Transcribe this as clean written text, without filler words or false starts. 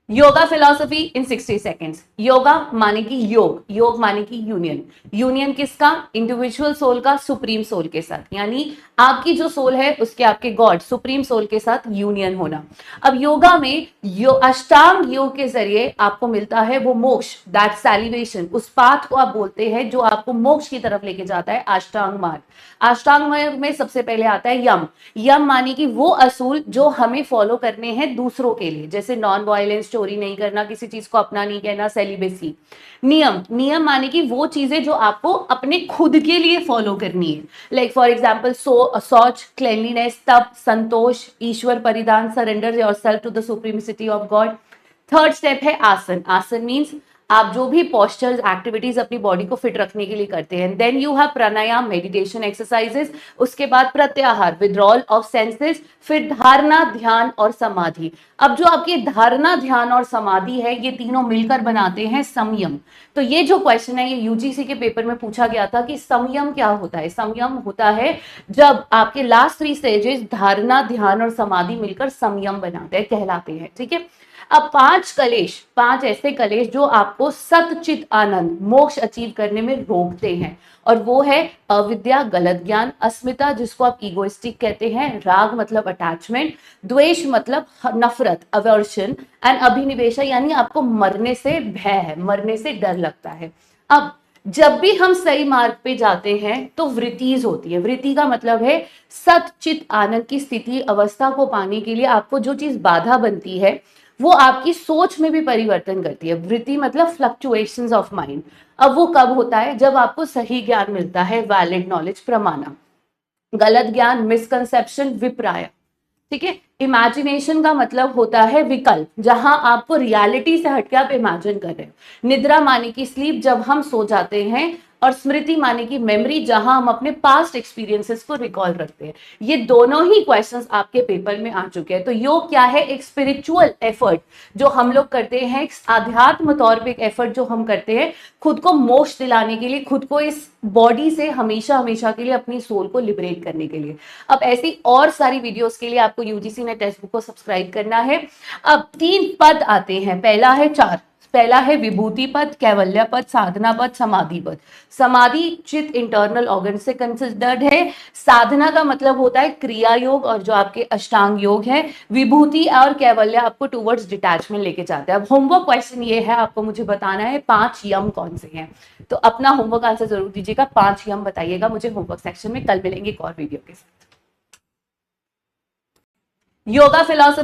Yoga philosophy इन 60 seconds. Yoga माने कि योग, योग माने कि यूनियन। यूनियन किसका? इंडिविजुअल सोल का सुप्रीम सोल के साथ, यानी आपकी जो सोल है उसके आपके गॉड सुप्रीम सोल के साथ यूनियन होना। अब योगा में अष्टांग योग के जरिए आपको मिलता है वो मोक्ष, दैट सैलिवेशन, उस पाथ को आप बोलते हैं जो आपको मोक्ष की तरफ लेके जाता है, अष्टांग मार्ग। अष्टांग मार्ग में सबसे पहले आता है यम। यम माने कि वो असूल जो हमें फॉलो करने हैं दूसरों के लिए, जैसे नॉन वायलेंस, चोरी नहीं करना, किसी चीज को अपना नहीं कहना, सेलिबेसी। नियम, नियम माने कि वो चीजें जो आपको अपने खुद के लिए फॉलो करनी है, लाइक फॉर एग्जाम्पल शौच, क्लेनलीनेस, तप, संतोष, ईश्वर परिधान, surrender yourself to the supremacy of God. Third step है आसन। आसन मीन्स आप जो भी पोस्चर्स, एक्टिविटीज अपनी बॉडी को फिट रखने के लिए करते हैं। Then you have pranayama, meditation exercises. उसके बाद प्रत्याहार, विड्रॉल ऑफ सेंसेस। फिर धारणा, ध्यान और समाधि। अब जो आपकी धारणा, ध्यान और समाधि है, ये तीनों मिलकर बनाते हैं संयम। तो ये जो क्वेश्चन है ये यूजीसी के पेपर में पूछा गया था कि संयम क्या होता है। संयम होता है जब आपके लास्ट 3 स्टेजेस धारणा, ध्यान और समाधि मिलकर संयम बनाते हैं, कहलाते हैं। ठीक है। अब 5 कलेश, 5 ऐसे कलेश जो आपको सतचित आनंद, मोक्ष अचीव करने में रोकते हैं, और वो है अविद्या, गलत ज्ञान, अस्मिता जिसको आप इगोइस्टिक कहते हैं, राग मतलब अटैचमेंट, द्वेष मतलब नफरत, अवर्शन, एंड अभिनिवेश यानी आपको मरने से भय है, मरने से डर लगता है। अब जब भी हम सही मार्ग पे जाते हैं तो वृत्तिज होती है। वृत्ति का मतलब है सतचित आनंद की स्थिति, अवस्था को पाने के लिए आपको जो चीज बाधा बनती है वो आपकी सोच में भी परिवर्तन करती है। वृत्ति मतलब फ्लक्चुएशंस ऑफ माइंड। अब वो कब होता है? जब आपको सही ज्ञान मिलता है, वैलिड नॉलेज, प्रमाणा। गलत ज्ञान, मिसकंसेप्शन, विप्राय। ठीक है। इमेजिनेशन का मतलब होता है विकल्प, जहां आपको रियलिटी से हटके आप इमेजिन कर रहे हो। निद्रा माने की स्लीप, जब हम सो जाते हैं, और स्मृति माने की मेमोरी, जहां हम अपने पास्ट एक्सपीरियंसेस को रिकॉल रखते हैं। ये दोनों ही क्वेश्चंस आपके पेपर में आ चुके हैं। तो योग क्या है? एक स्पिरिचुअल एफर्ट जो हम लोग करते हैं, एक आध्यात्म तौर पे एक एफर्ट जो हम करते हैं खुद को मोक्ष दिलाने के लिए, खुद को इस बॉडी से हमेशा हमेशा के लिए अपनी सोल को लिबरेट करने के लिए। अब ऐसी और सारी वीडियोस के लिए आपको यूजीसी ने टेक्स्ट बुक को सब्सक्राइब करना है। अब 3 पद आते हैं, पहला है 4, पहला है विभूति पद, कैवल्य पद, साधना पद, समाधि पद। समाधि चित इंटरनल ऑर्गन से कंसिडर्ड है। साधना का मतलब होता है क्रिया योग और जो आपके अष्टांग योग है। विभूति और कैवल्य आपको टुवर्ड्स डिटैचमेंट लेके जाते हैं। अब होमवर्क क्वेश्चन ये है, आपको मुझे बताना है 5 यम कौन से हैं। तो अपना होमवर्क आंसर जरूर दीजिएगा, 5 यम बताइएगा मुझे होमवर्क सेक्शन में। कल मिलेंगे एक और वीडियो के साथ। योगा फिलॉसफी